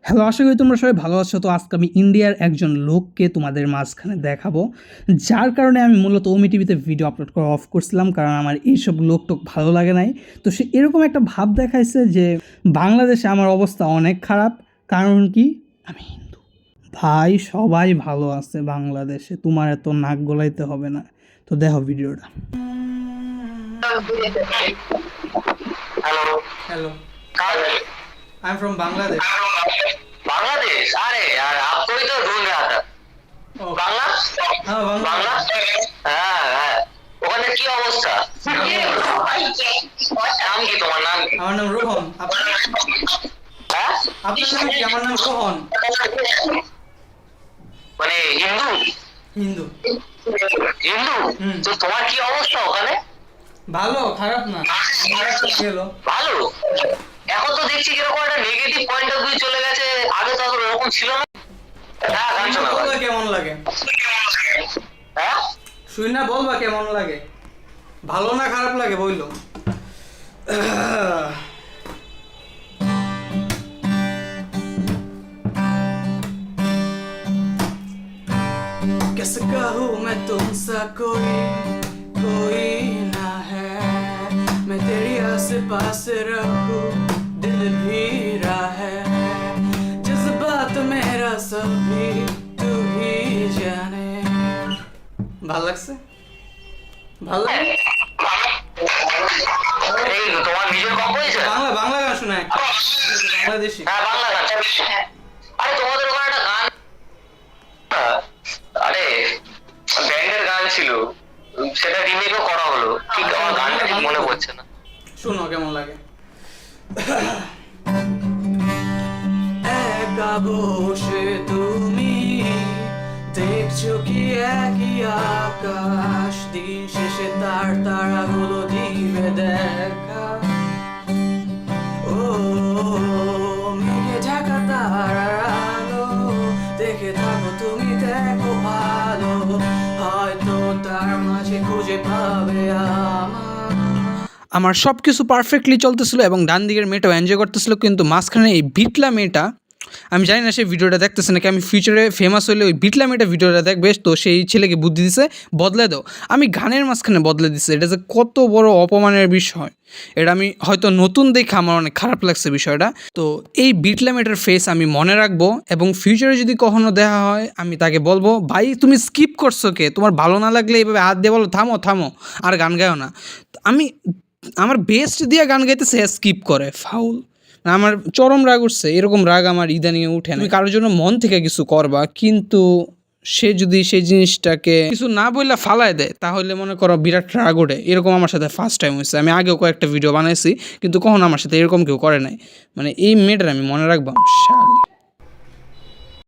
Hello, আশা করি তোমরা সবাই ভালো আছো। তো আজকে আমি ইন্ডিয়ার একজন লোককে তোমাদের মাঝখানে দেখাবো, যার কারণে আমি মূলত ওমি টিভিতে ভিডিও আপলোড করা অফ করছিলাম, কারণ আমার এইসব লোকটোক ভালো লাগে নাই। তো সে এরকম একটা ভাব দেখাইছে যে বাংলাদেশে আমার অবস্থা অনেক খারাপ, কারণ কি আমি হিন্দু। ভাই সবাই ভালো আছে বাংলাদেশে, তোমার এত নাক গলাইতে হবে না। তো দেখো ভিডিওটা। हेलो হ্যালো, कहाँ से? I am from Bangladesh. Bangladesh. अरे यार आपको ही तो ढूंढ रहा था। बांग्ला হ্যাঁ, बांग्ला হ্যাঁ হ্যাঁ ওখানে কি অবস্থা? নাম কি তোমার নাম কি? আমার নাম রোহন। হ্যাঁ আপনার নাম কি? আমার নাম রোহন। মানে হিন্দু হিন্দু। হিন্দু হুম। তো তোমার কি অবস্থা ওখানে? ভালো, খারাপ না। ভালো। এখন তো দেখছি কিরকম একটা নেগেটিভ পয়েন্ট অফ ভিউ চলে গেছে, আগে তো ওরকম ছিল না। হ্যাঁ গান শোনা বলবা কেমন লাগে? হ্যাঁ শুই না, বলবা কেমন লাগে? ভালো না খারাপ লাগে বললো। कैसे कहूँ मैं तुमसा कोई ना है, मैं तेरी आस पास रहूं दिल भी है, जज्बात मेरा सभी तू ही जाने। ভাল লাগছে? ভাল লাগে? এই তোমার নিজের কম্পোজিশন? বাংলা বাংলা গান শোনা একটা বাংলাদেশি। হ্যাঁ বাংলা গান। আরে তোমাদের ওখানে একটা গান, আরে ব্যান্ডের গান ছিল, সেটা রিমেকও করা হলো, ঠিক আমার গানটা ঠিক মনে পড়ছে না। শোনো কেমন লাগে। একা বসে তুমি দেখছো কি একই আকাশ, দিন শেষে তার তারাগুলো দিবে দেখা। ও মেঘে ঢাকা তারার আলো দেখে থাকো তুমি, দেখো ভালো, হয়তো তার মাঝে খুঁজে পাবে আমার সব কিছু পারফেক্টলি চলতেছিল এবং ডান দিকের মেয়েটাও এনজয় করতেছিল, কিন্তু মাঝখানে এই বিটলা মেয়েটা, আমি জানি না সে ভিডিওটা দেখতেছে নাকি, আমি ফিউচারে ফেমাস হলে ওই বিটলা মেয়েটা ভিডিওটা দেখবে, তো সেই ছেলেকে বুদ্ধি দিছে বদলে দাও। আমি গানের মাঝখানে বদলে দিচ্ছে, এটা যে কত বড় অপমানের বিষয়, এটা আমি হয়তো নতুন দেখে আমার অনেক খারাপ লাগছে বিষয়টা। তো এই বিটলা মেয়েটার ফেস আমি মনে রাখবো এবং ফিউচারে যদি কখনো দেখা হয় আমি তাকে বলবো, ভাই তুমি স্কিপ করছো কে? তোমার ভালো না লাগলে এইভাবে হাত দিয়ে বলো থামো থামো, আর গান গাও না। আমি আমার বেস্ট দিয়ে গান গাইতেছে, স্কিপ করে, ফাউল। আমার চরম রাগ উঠছে, এরকম রাগ আমার ইদানিং উঠে না। তুমি কারোর জন্য মন থেকে কিছু করবা, কিন্তু সে যদি সেই জিনিসটাকে কিছু না বললে ফালায় দেয়, তাহলে মনে করো বিরাট রাগ ওঠে। এরকম আমার সাথে ফার্স্ট টাইম হয়েছে। আমি আগেও কয়েকটা ভিডিও বানাইছি, কিন্তু কখনো আমার সাথে এরকম কেউ করে নাই। মানে এই মেয়েটার আমি মনে রাখবো শালি।